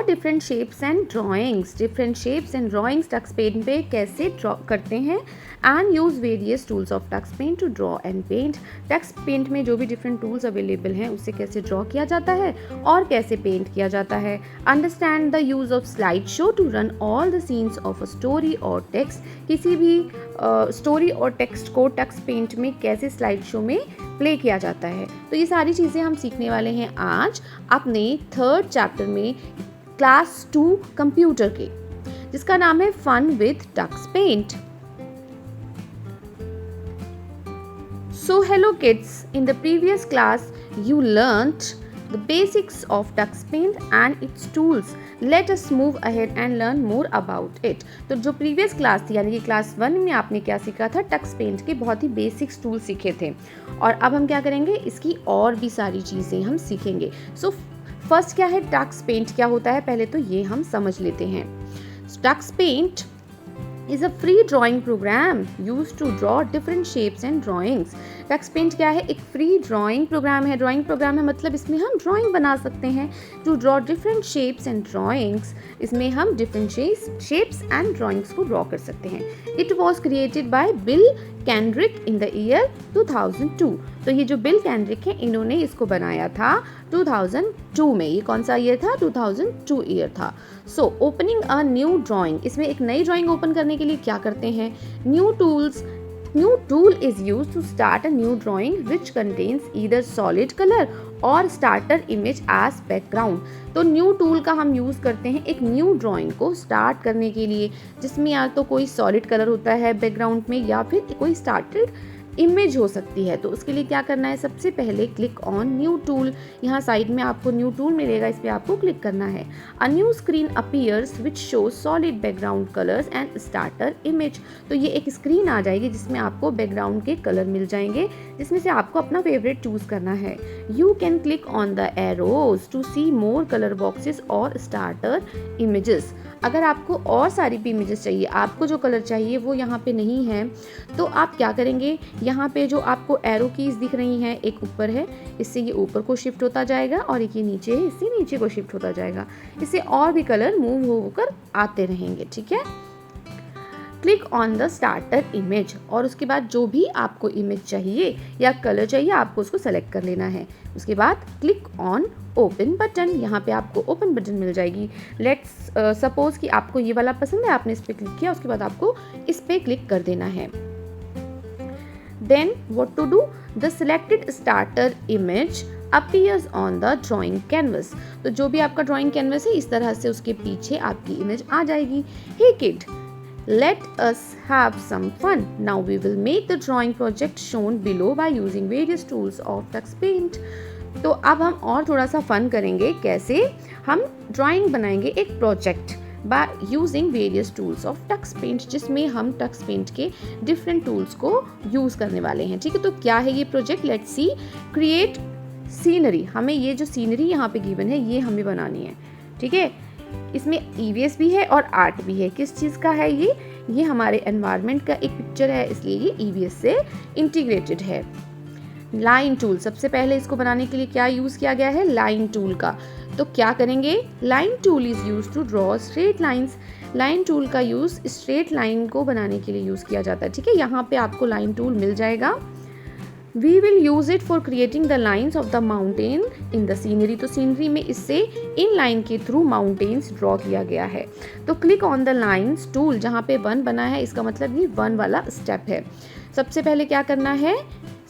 Different shapes and drawings, different shapes and drawings Tux Paint पे कैसे draw करते हैं, and use various tools of Tux Paint to draw and paint. Tux Paint में जो भी different tools available हैं उससे कैसे ड्रॉ किया जाता है और कैसे पेंट किया जाता है। Understand the use of slide show to run all the scenes of a story और टेक्स्ट, किसी भी स्टोरी और टेक्स्ट को टक्स पेंट में कैसे स्लाइड शो में प्ले किया जाता है। तो ये सारी चीज़ें हम सीखने वाले हैं आज अपने 3rd चैप्टर में क्लास 2 कंप्यूटर के, जिसका नाम है fun with Tux Paint. So hello kids, in the previous class you learnt the basics of Tux Paint and its tools. Let us move ahead and learn more about it. तो जो previous class थी यानी कि class 1 में आपने क्या सीखा था, टक्स पेंट के बहुत ही बेसिक्स टूल सीखे थे, और अब हम क्या करेंगे, इसकी और भी सारी चीज़ें हम सीखेंगे। सो फर्स्ट क्या है टक्स पेंट, क्या होता है पहले तो ये हम समझ लेते हैं। Tux Paint is a free drawing program used to draw different shapes and drawings. Tux Paint क्या है, एक फ्री ड्राइंग प्रोग्राम है। ड्राइंग प्रोग्राम है मतलब इसमें हम ड्राइंग बना सकते हैं। To draw different shapes and drawings, इसमें हम डिफरेंट शेप्स एंड ड्राइंग्स को ड्रॉ कर सकते हैं। It was created by Bill Kendrick in the year 2002। तो ये जो बिल कैंड्रिक है इन्होंने इसको बनाया था 2002 में। ये कौन सा ईयर था, 2002 ईयर था। So opening a new drawing, इसमें एक नई ड्राइंग ओपन करने के लिए क्या करते हैं, new tool is used to start a new drawing which contains either solid color और starter image as background। तो न्यू टूल का हम यूज़ करते हैं एक न्यू ड्राइंग को स्टार्ट करने के लिए, जिसमें या तो कोई सॉलिड कलर होता है बैकग्राउंड में या फिर कोई स्टार्टेड इमेज हो सकती है। तो उसके लिए क्या करना है, सबसे पहले क्लिक ऑन न्यू टूल। यहाँ साइड में आपको न्यू टूल मिलेगा, इस पर आपको क्लिक करना है। A new screen appears which show solid background colours and starter image. तो ये एक स्क्रीन आ जाएगी जिसमें आपको बैकग्राउंड के कलर मिल जाएंगे, जिसमें से आपको अपना फेवरेट चूज करना है। You can click on the arrows to see more colour boxes और स्टार्टर इमेजेस। अगर आपको और सारी भी इमेजेस चाहिए, आपको जो कलर चाहिए वो यहाँ पे नहीं है, तो आप क्या करेंगे, यहाँ पे जो आपको एरो कीज दिख रही हैं, एक ऊपर है, इससे ये ऊपर को शिफ्ट होता जाएगा, और एक ये नीचे है, इससे नीचे को शिफ्ट होता जाएगा। इससे और भी कलर मूव होकर आते रहेंगे, ठीक है। Click on the starter image, और उसके बाद जो भी आपको इमेज चाहिए या कलर चाहिए आपको उसको सेलेक्ट कर लेना है। उसके बाद क्लिक ऑन ओपन बटन, यहाँ पे आपको ओपन बटन मिल जाएगी। लेट्स सपोज कि आपको ये वाला पसंद है, आपने इस पर क्लिक किया, उसके बाद आपको इस पर क्लिक कर देना है। Then what to do, the selected starter image appears on the drawing canvas। तो जो भी आपका ड्राइंग कैनवस है इस तरह से उसके पीछे आपकी इमेज आ जाएगी। Hey kid, let us have some fun. Now we will make the drawing project shown below by using various tools of Tux Paint। तो अब हम और थोड़ा सा फन करेंगे, कैसे हम ड्राइंग बनाएंगे एक project by using various tools of Tux Paint, जिसमें हम टक्स पेंट के डिफरेंट टूल्स को यूज़ करने वाले हैं, ठीक है। तो क्या है ये project, let's see. Create scenery, हमें ये जो सीनरी यहाँ पे गिवन है ये हमें बनानी है, ठीक है। इसमें EVS भी है और आर्ट भी है। किस चीज़ का है ये हमारे एनवायरनमेंट का एक पिक्चर है, इसलिए ये EVS से इंटीग्रेटेड है। लाइन टूल, सबसे पहले इसको बनाने के लिए क्या यूज़ किया गया है, लाइन टूल का। तो क्या करेंगे, line tool is use to draw straight lines. Line tool का यूज़ स्ट्रेट लाइन को बनाने के लिए यूज़ किया जाता है, ठीक है। यहाँ पे आपको लाइन टूल मिल जाएगा। We will use it for creating the lines of the mountain in the scenery। तो सीनरी में इससे इन लाइन के थ्रू माउंटेन्स ड्रॉ किया गया है। तो click on the lines tool, जहाँ पे 1 बना है इसका मतलब ये 1 वाला स्टेप है। सबसे पहले क्या करना है,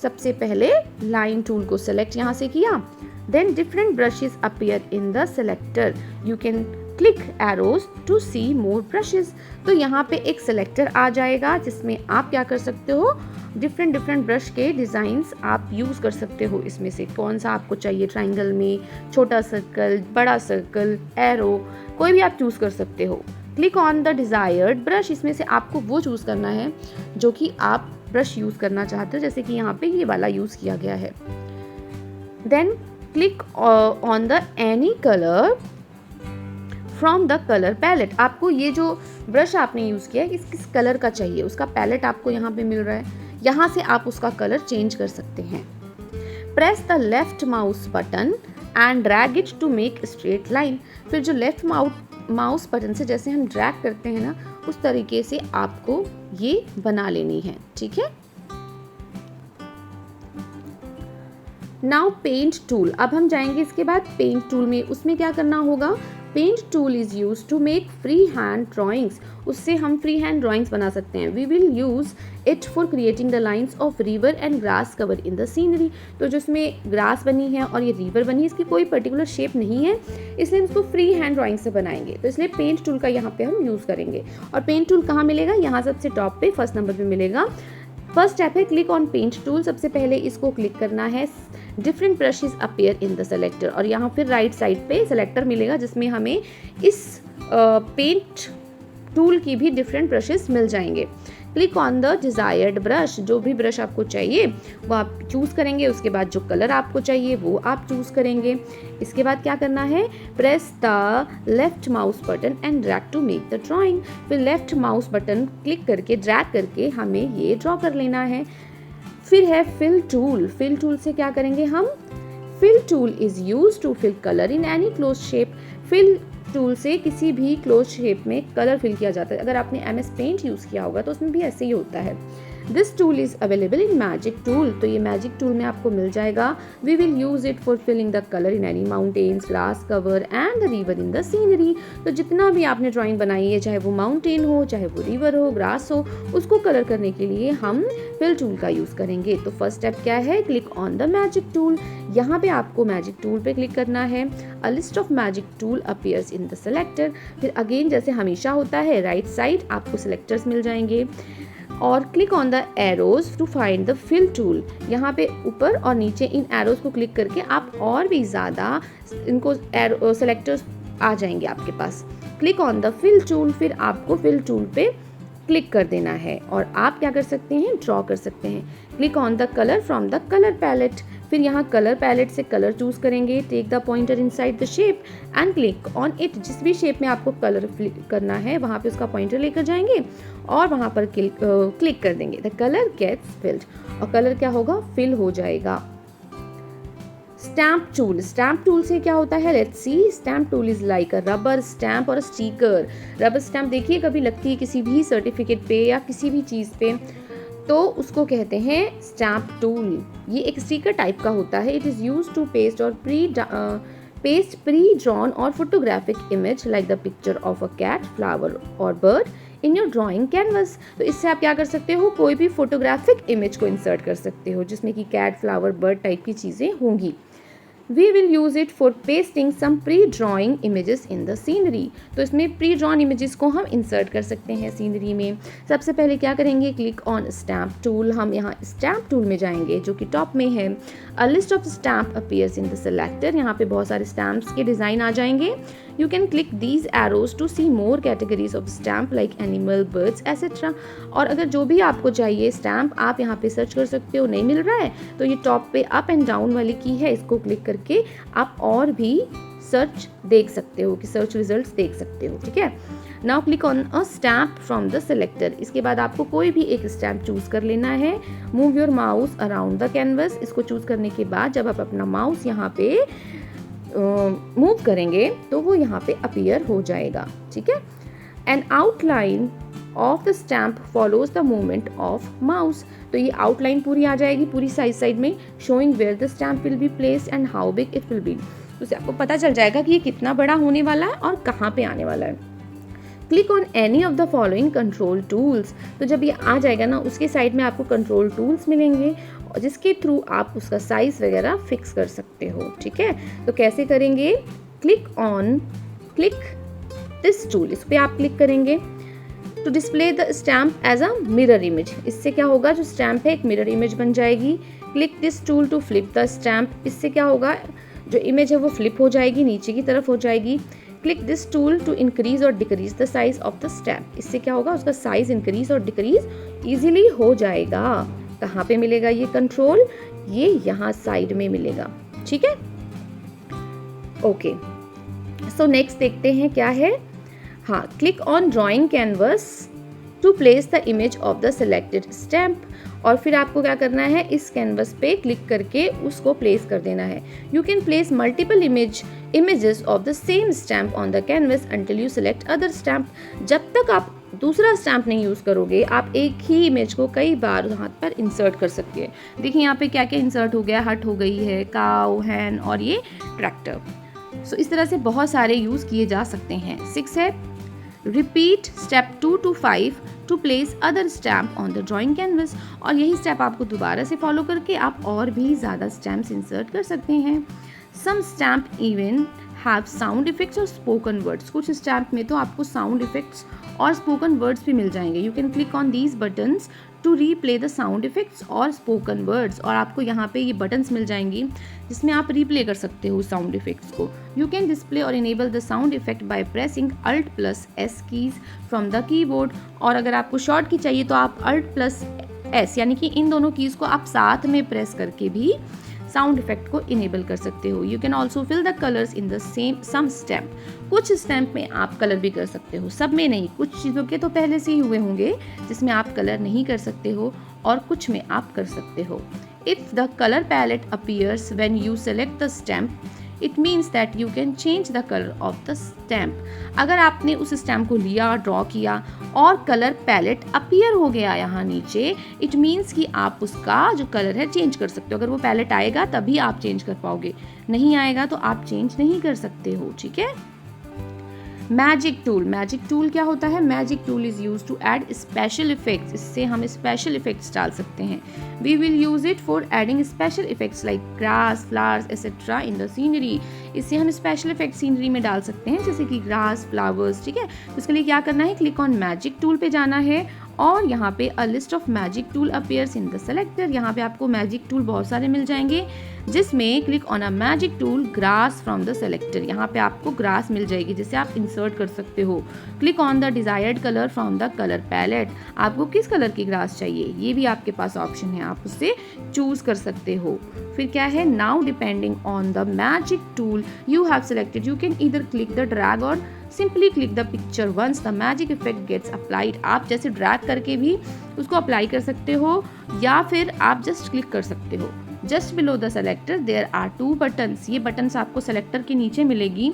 सबसे पहले लाइन टूल को सेलेक्ट यहाँ से किया। Then different brushes appear in the selector, you can click arrows to see more brushes. तो यहाँ पे एक सेलेक्टर आ जाएगा जिसमें आप क्या कर सकते हो, डिफरेंट ब्रश के डिज़ाइंस आप यूज़ कर सकते हो। इसमें से कौन सा आपको चाहिए, ट्राइंगल में, छोटा सर्कल, बड़ा सर्कल, एरो, कोई भी आप चूज़ कर सकते हो। Click on the desired brush, इसमें से आपको वो चूज़ करना है जो कि आप ब्रश यूज़ करना चाहते हो, जैसे कि यहाँ पे ये वाला यूज़ किया गया है। Then click on the any colour from the colour palette, आपको ये जो ब्रश आपने यूज़ किया है किस कलर का चाहिए, उसका पैलेट आपको यहाँ पे मिल रहा है, यहाँ से आप उसका कलर चेंज कर सकते हैं। Press the left mouse button and drag it to make straight line. फिर जो लेफ्ट माउस बटन से जैसे हम ड्रैग करते हैं ना, उस तरीके से आपको ये बना लेनी है, ठीक है। नाउ पेंट टूल, अब हम जाएंगे इसके बाद पेंट टूल में। उसमें क्या करना होगा, paint tool is use to make free hand drawings, उससे हम फ्री हैंड ड्राइंग्स बना सकते हैं। We will use it for creating the lines of river and grass cover in the scenery. तो जो इसमें ग्रास बनी है और ये रिवर बनी है, इसकी कोई पर्टिकुलर शेप नहीं है, इसलिए हम इसको फ्री हैंड ड्राइंग से बनाएंगे। तो इसलिए पेंट टूल का यहाँ पे हम यूज़ करेंगे। और पेंट टूल कहाँ मिलेगा, यहाँ सबसे टॉप पे फर्स्ट नंबर पे मिलेगा। फर्स्ट स्टेप है क्लिक ऑन पेंट टूल। सबसे पहले इसको क्लिक करना है, different brushes appear in the selector, और यहाँ फिर राइट साइड पे सेलेक्टर मिलेगा जिसमें हमें इस पेंट टूल की भी डिफरेंट ब्रशेस मिल जाएंगे। Click on the desired brush, जो भी ब्रश आपको चाहिए वो आप चूज़ करेंगे। उसके बाद जो कलर आपको चाहिए वो आप चूज़ करेंगे। इसके बाद क्या करना है, press the left mouse button and drag to make the drawing. फिर लेफ्ट माउस बटन क्लिक करके ड्रैग करके हमें ये ड्रॉ कर लेना है। फिर है फिल टूल। फिल टूल से क्या करेंगे हम, fill tool is use to fill colour in any close shape. Fill tool से किसी भी क्लोज शेप में कलर फिल किया जाता है। अगर आपने MS पेंट यूज़ किया होगा तो उसमें भी ऐसे ही होता है। This tool is available in magic tool, तो ये मैजिक टूल में आपको मिल जाएगा। We will use it for filling the colour in any mountains, grass cover and the river in the scenery. तो जितना भी आपने ड्राइंग बनाई है, चाहे वो माउंटेन हो, चाहे वो रिवर हो, ग्रास हो, उसको कलर करने के लिए हम फिल टूल का यूज़ करेंगे। तो फर्स्ट स्टेप क्या है, click on the magic tool. यहाँ पे आपको मैजिक टूल पे क्लिक करना है। A list of magic tool appears in the selector. फिर अगेन जैसे हमेशा होता है, राइट साइड आपको सेलेक्टर्स मिल जाएंगे, और click on the arrows to find the fill tool. यहाँ पे ऊपर और नीचे इन एरोज को क्लिक करके आप और भी ज़्यादा इनको सेलेक्टर्स आ जाएंगे आपके पास। Click on the fill tool, फिर आपको फिल टूल पे क्लिक कर देना है और आप क्या कर सकते हैं, ड्रॉ कर सकते हैं। Click on the colour from the colour palette. फिर यहाँ कलर पैलेट से कलर चूज करेंगे। Take the pointer inside the shape and click on it. जिस भी शेप में आपको कलर करना है वहाँ पे उसका पॉइंटर लेकर जाएंगे और वहाँ पर क्लिक कर देंगे। द कलर गेट्स फिल्ड, और कलर क्या होगा, फिल हो जाएगा। स्टैम्प टूल, स्टैम्प टूल से क्या होता है, let's see. Stamp tool is like a rubber stamp और स्टिकर। रबर स्टैम्प देखिए कभी लगती है किसी भी सर्टिफिकेट पे या किसी भी चीज़ पे, तो उसको कहते हैं स्टैम्प टूल। ये एक स्टिकर टाइप का होता है। It is use to paste और पेस्ट प्री ड्रॉन और photographic image like the picture of a cat, flower और bird in your drawing canvas. तो इससे आप क्या कर सकते हो, कोई भी फोटोग्राफिक इमेज को इंसर्ट कर सकते हो जिसमें कि कैट, फ्लावर, बर्ड टाइप की चीज़ें होंगी। We will use it for pasting some pre-drawing images in the scenery। तो इसमें pre-drawn images को हम insert कर सकते हैं सीनरी में। सबसे पहले क्या करेंगे, क्लिक ऑन स्टैम्प टूल। हम यहाँ स्टैम्प टूल में जाएंगे जो कि टॉप में है। A list of stamp appears in the selector। यहाँ पे बहुत सारे स्टैम्प्स के डिज़ाइन आ जाएंगे। You can click these arrows to see more categories of stamp like animal, birds, etc। और अगर जो भी आपको चाहिए स्टैम्प आप यहाँ पे सर्च कर सकते हो। नहीं मिल रहा है तो ये टॉप पे अप एंड डाउन वाली की है, इसको क्लिक करके आप और भी सर्च देख सकते हो, कि सर्च रिजल्ट्स देख सकते हो, ठीक है। Now click on a stamp from the selector. इसके बाद आपको कोई भी एक स्टैम्प चूज कर लेना है। Move your mouse around the canvas. इसको चूज करने के बाद जब आप अपना माउस यहाँ पे मूव करेंगे तो वो यहाँ पे अपीयर हो जाएगा, ठीक है। An outline of the stamp follows the movement of mouse. तो ये आउटलाइन पूरी आ जाएगी, पूरी साइड में, showing where the stamp will be placed and how big it will be. तो उससे आपको पता चल जाएगा कि ये कितना बड़ा होने वाला है और कहाँ पे आने वाला है। Click on any of the following control tools. तो जब ये आ जाएगा ना, उसके साइड में आपको कंट्रोल टूल्स मिलेंगे जिसके थ्रू आप उसका साइज वगैरह फिक्स कर सकते हो, ठीक है। तो कैसे करेंगे, क्लिक दिस टूल, इस पे आप क्लिक करेंगे to display the stamp as a mirror image. इससे क्या होगा, जो स्टैम्प है एक मिरर इमेज बन जाएगी। Click this tool to flip the stamp. इससे क्या होगा, जो इमेज है वो फ्लिप हो जाएगी, नीचे की तरफ हो जाएगी। Click this tool to increase और decrease the size of the stamp. इससे क्या होगा, उसका साइज इंक्रीज और डिक्रीज इजीली हो जाएगा। कहाँ पे मिलेगा ये कंट्रोल, ये यहाँ साइड में मिलेगा, ठीक है। ओके, सो नेक्स्ट देखते हैं क्या है। हाँ, click on drawing canvas to place the image of the selected stamp. और फिर आपको क्या करना है, इस कैनवस पे क्लिक करके उसको प्लेस कर देना है। You can place multiple images of the same stamp on the canvas until you select other stamp। जब तक आप दूसरा स्टैम्प नहीं यूज़ करोगे, आप एक ही इमेज को कई बार हाथ पर इंसर्ट कर सकते हैं। देखिए यहाँ पे क्या क्या इंसर्ट हो गया, हट हो गई है, काउ, हैन और ये ट्रैक्टर। सो इस तरह से बहुत सारे यूज़ किए जा सकते हैं। 6 है, repeat step 2 to 5 to place other stamp on the drawing canvas. और यही स्टेप आपको दोबारा से फॉलो करके आप और भी ज़्यादा स्टैम्प्स इंसर्ट कर सकते हैं। Some stamp even have sound effects और स्पोकन वर्ड्स। कुछ स्टैम्प में तो आपको साउंड इफेक्ट्स और स्पोकन वर्ड्स भी मिल जाएंगे। You can click on these buttons to replay the sound effects और स्पोकन वर्ड्स। और आपको यहाँ पे ये बटन्स मिल जाएंगी जिसमें आप रीप्ले कर सकते हो साउंड इफेक्ट्स को। यू कैन डिस्प्ले और enable the sound effect by pressing Alt+S keys from the keyboard. और अगर आपको शॉर्ट की चाहिए तो आप Alt+S यानी कि इन दोनों कीज को आप साथ में प्रेस करके भी साउंड इफेक्ट को इनेबल कर सकते हो। You can also fill the colours in the some stamp. कुछ स्टैम्प में आप कलर भी कर सकते हो, सब में नहीं। कुछ चीज़ों के तो पहले से ही हुए होंगे जिसमें आप कलर नहीं कर सकते हो और कुछ में आप कर सकते हो। If the colour palette appears when you select the stamp, it means that you can change the colour of the stamp. अगर आपने उस स्टैम्प को लिया, ड्रॉ किया और कलर पैलेट अपीयर हो गया यहाँ नीचे, इट मीन्स कि आप उसका जो कलर है चेंज कर सकते हो। अगर वो पैलेट आएगा तभी आप चेंज कर पाओगे, नहीं आएगा तो आप चेंज नहीं कर सकते हो। ठीक है। Magic tool. मैजिक टूल क्या होता है? Magic tool is use to add special effects. इससे हम स्पेशल इफेक्ट्स डाल सकते हैं। We will use it for adding special effects like grass, flowers etcetera in the scenery. इससे हम स्पेशल इफेक्ट सीनरी में डाल सकते हैं, जैसे कि ग्रास, फ्लावर्स। ठीक है। तो इसके लिए क्या करना है, क्लिक ऑन मैजिक टूल पे जाना है और यहाँ पे अ list of magic tool appears in the selector. यहाँ पे आपको मैजिक टूल बहुत सारे मिल जाएंगे, जिसमें click on a magic tool grass from the selector. यहाँ पे आपको ग्रास मिल जाएगी जिसे आप इंसर्ट कर सकते हो। Click on the desired colour from the colour palette. आपको किस कलर की ग्रास चाहिए ये भी आपके पास ऑप्शन है, आप उससे चूज कर सकते हो। फिर क्या है, now depending on the magic tool you have selected, you can either click the drag और simply click the picture once the magic effect gets applied. आप जैसे ड्रैग करके भी उसको अप्लाई कर सकते हो या फिर आप जस्ट क्लिक कर सकते हो। Just below the selector there are 2 buttons. ये बटन्स आपको सेलेक्टर के नीचे मिलेगी,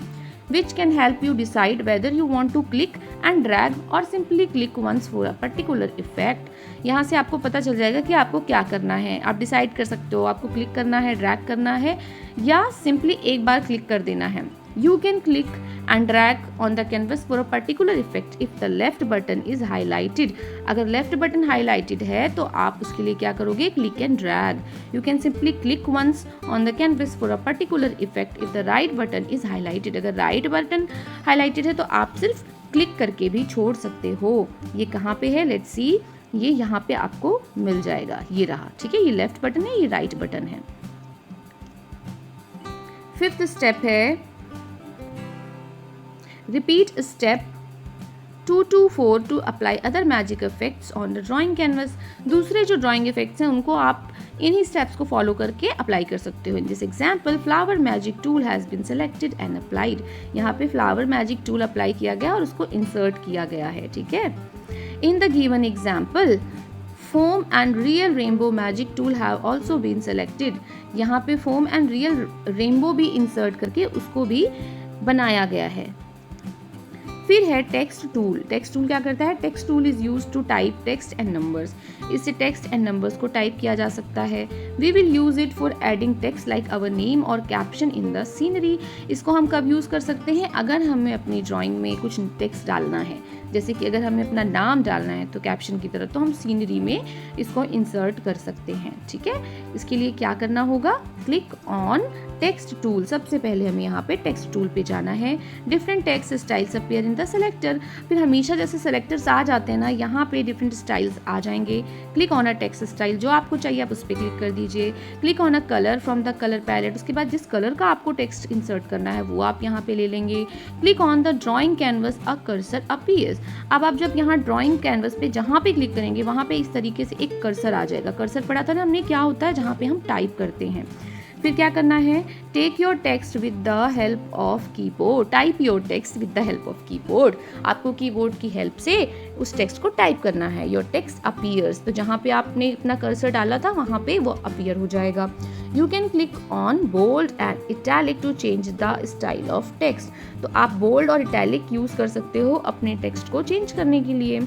which can help you decide whether you want to click and drag or simply click once for a particular effect। यहाँ से आपको पता चल जाएगा कि आपको क्या करना है। आप डिसाइड कर सकते हो आपको क्लिक करना है, ड्रैग करना है या सिंपली एक बार क्लिक कर देना है। You can click and drag on the canvas for a particular effect if the left button is highlighted। अगर left button highlighted है तो आप उसके लिए क्या करोगे, click and drag। You can simply click once on the canvas for a particular effect if the right button is highlighted। अगर right button highlighted है तो आप सिर्फ क्लिक करके भी छोड़ सकते हो। ये कहाँ पे है, let's see। ये यहाँ पे आपको मिल जाएगा, ये रहा। ठीक है, ये लेफ्ट बटन है, ये राइट बटन है। 5th स्टेप है, repeat step 2 to 4 to apply other magic effects on the drawing canvas। दूसरे जो ड्राइंग इफेक्ट्स हैं उनको आप इन्हीं स्टेप्स को फॉलो करके अप्लाई कर सकते हो। In this example flower magic tool has been selected and applied. यहाँ पे फ्लावर मैजिक टूल अप्लाई किया गया और उसको इंसर्ट किया गया है। ठीक है। In the given example foam and real rainbow magic tool have also been selected. यहाँ पे फोम एंड रियल रेनबो भी इंसर्ट करके उसको भी बनाया गया है। फिर है टेक्स्ट टूल। टेक्स्ट टूल क्या करता है, text tool is use to type text and numbers. इससे टेक्स्ट एंड नंबर्स को टाइप किया जा सकता है। We will use it for adding text like our name और कैप्शन इन द सीनरी। इसको हम कब यूज कर सकते हैं, अगर हमें अपनी ड्राइंग में कुछ टेक्स्ट डालना है, जैसे कि अगर हमें अपना नाम डालना है तो कैप्शन की तरह, तो हम सीनरी में इसको इंसर्ट कर सकते हैं। ठीक है। इसके लिए क्या करना होगा, क्लिक ऑन टेक्स्ट टूल। सबसे पहले हमें यहाँ पे टेक्स्ट टूल पे जाना है। Different text styles appear in the selector. फिर हमेशा जैसे सेलेक्टर्स आ जाते हैं ना, यहाँ पे डिफरेंट स्टाइल्स आ जाएंगे। Click on a text style, जो आपको चाहिए आप उस पर क्लिक कर दीजिए। Click on a colour from the colour palette. उसके बाद जिस कलर का आपको टेक्स्ट इंसर्ट करना है वो आप यहाँ पे ले लेंगे। Click on the drawing canvas, a cursor appears. अब आप जब यहाँ ड्राइंग कैनवस पे जहाँ पे क्लिक करेंगे वहाँ पे इस तरीके से एक कर्सर आ जाएगा। कर्सर पढ़ा था ना हमने, क्या होता है, जहाँ पे हम टाइप करते हैं। फिर क्या करना है, take your text with the help of keyboard, type your text with the help of keyboard. आपको कीबोर्ड की हेल्प से उस टेक्स्ट को टाइप करना है। योर टेक्स्ट अपीयर्स, तो जहाँ पे आपने अपना कर्सर डाला था वहाँ पे वो अपीयर हो जाएगा। You can click on bold and italic to change the style of text, तो आप बोल्ड और इटैलिक यूज़ कर सकते हो अपने टेक्स्ट को चेंज करने के लिए।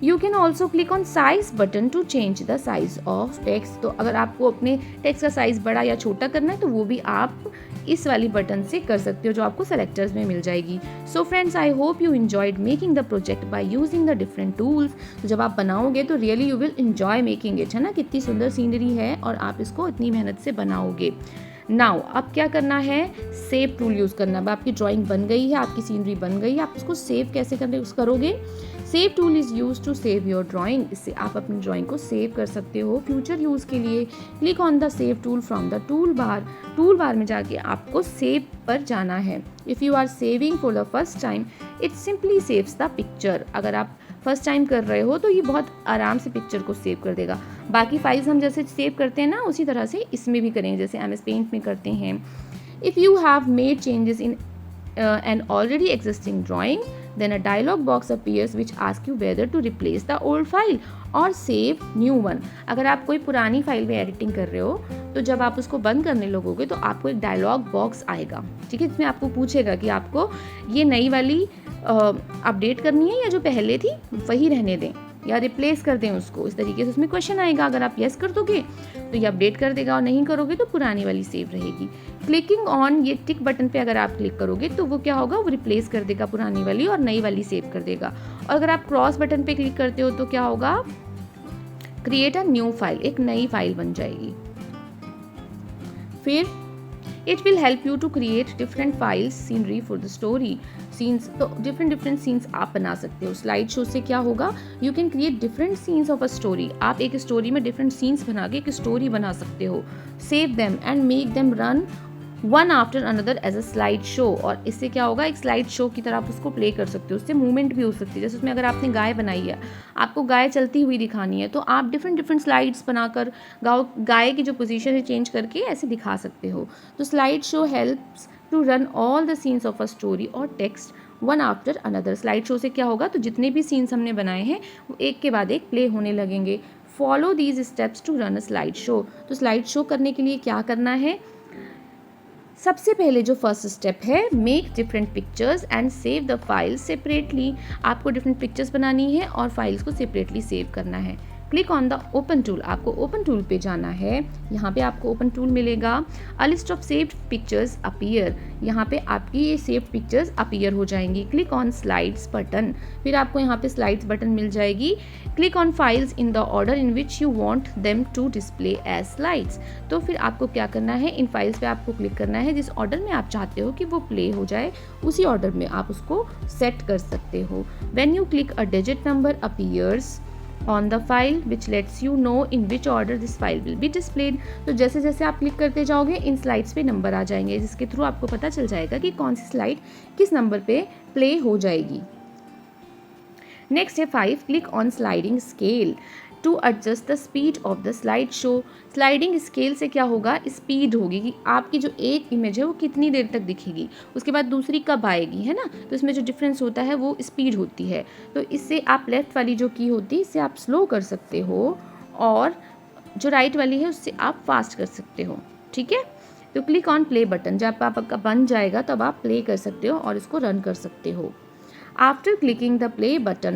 You can also click on size button to change the size of text, तो अगर आपको अपने टेक्स्ट का साइज बड़ा या छोटा करना है तो वो भी आप इस वाली बटन से कर सकते हो जो आपको सेलेक्टर्स में मिल जाएगी। So friends, I hope you enjoyed making the project by using the different tools. तो जब आप बनाओगे तो really you will enjoy making it, है ना, कितनी सुंदर सीनरी है और आप इसको इतनी मेहनत से बनाओगे। नाउ अब क्या करना है, सेव टूल यूज़ करना है। आपकी ड्राइंग बन गई है, आपकी सीनरी बन गई है, आप उसको सेव कैसे करोगे। Save tool is use to save your drawing, इससे आप अपनी ड्राइंग को सेव कर सकते हो फ्यूचर यूज़ के लिए। Click on the save tool from the tool bar में जाके आपको सेव पर जाना है। If you are saving for the first time it simply saves the picture, अगर आप फर्स्ट टाइम कर रहे हो तो ये बहुत आराम से पिक्चर को सेव कर देगा। बाकी फाइल्स हम जैसे सेव करते हैं ना उसी तरह से इसमें भी करेंगे, जैसे MS Paint में करते हैं। If you have made changes in an already existing drawing, then a dialog box appears which asks you whether to replace the old file or save new one। अगर आप कोई पुरानी फाइल में editing कर रहे हो तो जब आप उसको बंद करने लगोगे तो आपको एक डायलॉग बॉक्स आएगा, ठीक है, जिसमें आपको पूछेगा कि आपको ये नई वाली अपडेट करनी है या जो पहले थी वही रहने दें या रिप्लेस कर दें उसको। इस तरीके से उसमें क्वेश्चन आएगा। अगर आप यस कर दोगे तो ये अपडेट कर देगा और नहीं करोगे तो पुरानी वाली सेव रहेगी। क्लिकिंग ऑन ये टिक बटन पे अगर आप क्लिक करोगे तो वो क्या होगा, वो रिप्लेस कर देगा पुरानी वाली और नई वाली सेव कर देगा। और अगर आप क्रॉस बटन पे क्लिक करते हो तो क्या होगा, क्रिएट अ न्यू फाइल, एक नई फाइल बन जाएगी। फिर it will help you to create different files scenery for the story scenes, तो डिफरेंट सीन्स आप बना सकते हो। स्लाइड शो से क्या होगा, you can create different scenes of a story, आप एक स्टोरी में डिफरेंट सीन्स बना के एक स्टोरी बना सकते हो। Save them and make them run one after another as a slide show, और इससे क्या होगा, एक स्लाइड शो की तरह आप उसको प्ले कर सकते हो। उससे मूवमेंट भी हो सकती है, जैसे उसमें अगर आपने गाय बनाई है, आपको गाय चलती हुई दिखानी है तो आप डिफरेंट स्लाइड्स बनाकर गाय की जो पोजीशन है चेंज करके ऐसे दिखा सकते हो। तो slide show helps to run all the scenes of a story और text one after another. Slide show से क्या होगा, तो जितने भी सीन्स हमने बनाए हैं वो एक के बाद एक प्ले होने लगेंगे। Follow these steps to run a slide show, तो स्लाइड शो करने के लिए क्या करना है, सबसे पहले जो फर्स्ट स्टेप है, make different pictures and save the files separately. आपको डिफरेंट पिक्चर्स बनानी है और फाइल्स को सेपरेटली सेव करना है। Click on the open tool, आपको ओपन टूल पे जाना है। यहाँ पे आपको ओपन टूल मिलेगा। A list of saved pictures appear, यहाँ पे आपकी ये सेव्ड पिक्चर्स अपीयर हो जाएंगी। क्लिक ऑन स्लाइड्स बटन, फिर आपको यहाँ पे स्लाइड्स बटन मिल जाएगी। Click on files in the order in which you want them to display as slides, तो फिर आपको क्या करना है, इन फाइल्स पे आपको क्लिक करना है, जिस ऑर्डर में आप चाहते हो कि वो प्ले हो जाए उसी ऑर्डर में आप उसको सेट कर सकते हो। When you click a digit number appears on the file which lets you know in which order this file will be displayed। तो जैसे जैसे आप क्लिक करते जाओगे इन स्लाइड्स पे नंबर आ जाएंगे, जिसके थ्रू आपको पता चल जाएगा कि कौन सी स्लाइड किस नंबर पे प्ले हो जाएगी। नेक्स्ट है 5, click on sliding scale to adjust the speed of the slide show. Sliding scale से क्या होगा, स्पीड होगी कि आपकी जो एक इमेज है वो कितनी देर तक दिखेगी, उसके बाद दूसरी कब आएगी, है ना, तो इसमें जो डिफरेंस होता है वो स्पीड होती है। तो इससे आप लेफ्ट वाली जो की होती है इससे आप स्लो कर सकते हो और जो राइट वाली है उससे आप फास्ट कर सकते हो, ठीक है। तो क्लिक ऑन प्ले बटन, जब आपका बन जाएगा तब आप प्ले कर सकते हो और इसको रन कर सकते हो। After clicking the play button,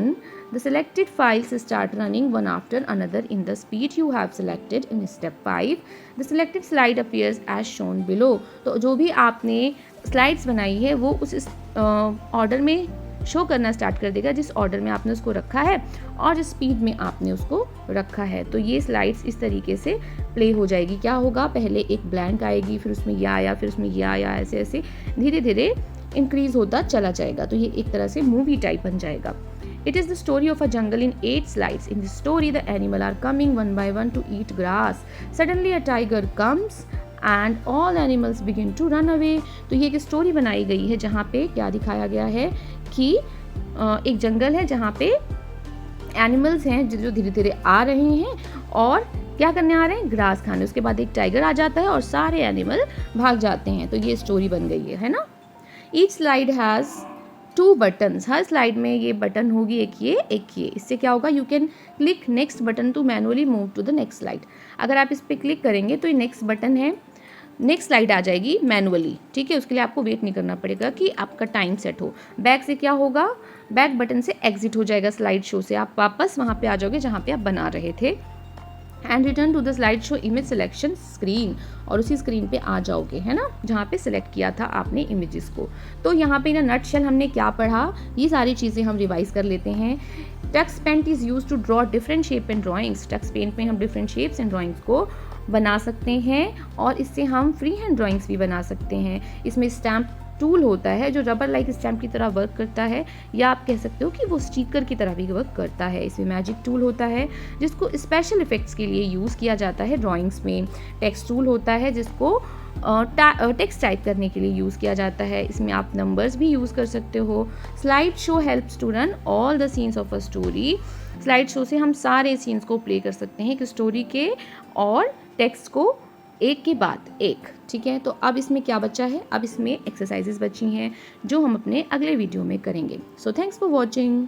the selected files start running one after another in the speed you have selected in step 5. The selected slide appears as shown below. तो जो भी आपने स्लाइड्स बनाई है वो उस ऑर्डर में शो करना स्टार्ट कर देगा जिस ऑर्डर में आपने उसको रखा है और जिस स्पीड में आपने उसको रखा है। तो ये स्लाइड्स इस तरीके से प्ले हो जाएगी। क्या होगा, पहले एक ब्लैंक आएगी, फिर उसमें ये आया, फिर उसमें ये आया, ऐसे ऐसे धीरे धीरे इंक्रीज होता चला जाएगा। तो ये एक तरह से मूवी टाइप बन जाएगा। It is the story of a jungle in 8 slides. In this story, the animals are coming one by one to eat grass. Suddenly, a tiger comes and all animals begin to run away. तो ये एक story बनाई गई है जहाँ पे क्या दिखाया गया है कि एक जंगल है जहाँ पे एनिमल्स हैं जो धीरे धीरे आ रहे हैं और क्या करने आ रहे हैं, ग्रास खाने। उसके बाद एक टाइगर आ जाता है और सारे एनिमल भाग जाते हैं। तो ये स्टोरी बन गई है ना। ईच स्लाइड हैज़ 2 बटन्स, हर स्लाइड में ये बटन होगी, एक ये। इससे क्या होगा, you can click next button to manually move to the next slide. अगर आप इस पर क्लिक करेंगे तो ये नेक्स्ट बटन है, नेक्स्ट स्लाइड आ जाएगी मैनुअली, ठीक है। उसके लिए आपको वेट नहीं करना पड़ेगा कि आपका टाइम सेट हो। बैक से क्या होगा, बैक बटन से एग्जिट हो जाएगा स्लाइड शो से, आप वापस वहाँ पे आ जाओगे जहाँ पे आप बना रहे थे। And return to the slide show image selection screen, और उसी स्क्रीन पे आ जाओगे, है ना, जहाँ पे सिलेक्ट किया था आपने इमेजेस को। तो यहाँ पे ना नटशेल हमने क्या पढ़ा, ये सारी चीज़ें हम रिवाइज कर लेते हैं। Tux Paint is use to draw different shape and drawings. Tux Paint में हम डिफरेंट शेप्स एंड ड्राइंग्स को बना सकते हैं और इससे हम फ्री हैंड ड्राइंग्स भी बना सकते हैं। इसमें स्टैम्प टूल होता है जो रबर लाइक स्टैम्प की तरह वर्क करता है, या आप कह सकते हो कि वो स्टिकर की तरह भी वर्क करता है। इसमें मैजिक टूल होता है जिसको स्पेशल इफेक्ट्स के लिए यूज़ किया जाता है ड्राइंग्स में। टेक्स्ट टूल होता है जिसको टेक्स्ट टाइप करने के लिए यूज़ किया जाता है। इसमें आप नंबर्स भी यूज़ कर सकते हो। Slide show helps to run all the scenes of a story. Slide show से हम सारे सीन्स को प्ले कर सकते हैं, एक स्टोरी के और टेक्स्ट को एक के बाद एक, ठीक है। तो अब इसमें क्या बचा है, अब इसमें एक्सरसाइजेस बची हैं जो हम अपने अगले वीडियो में करेंगे। So thanks for watching.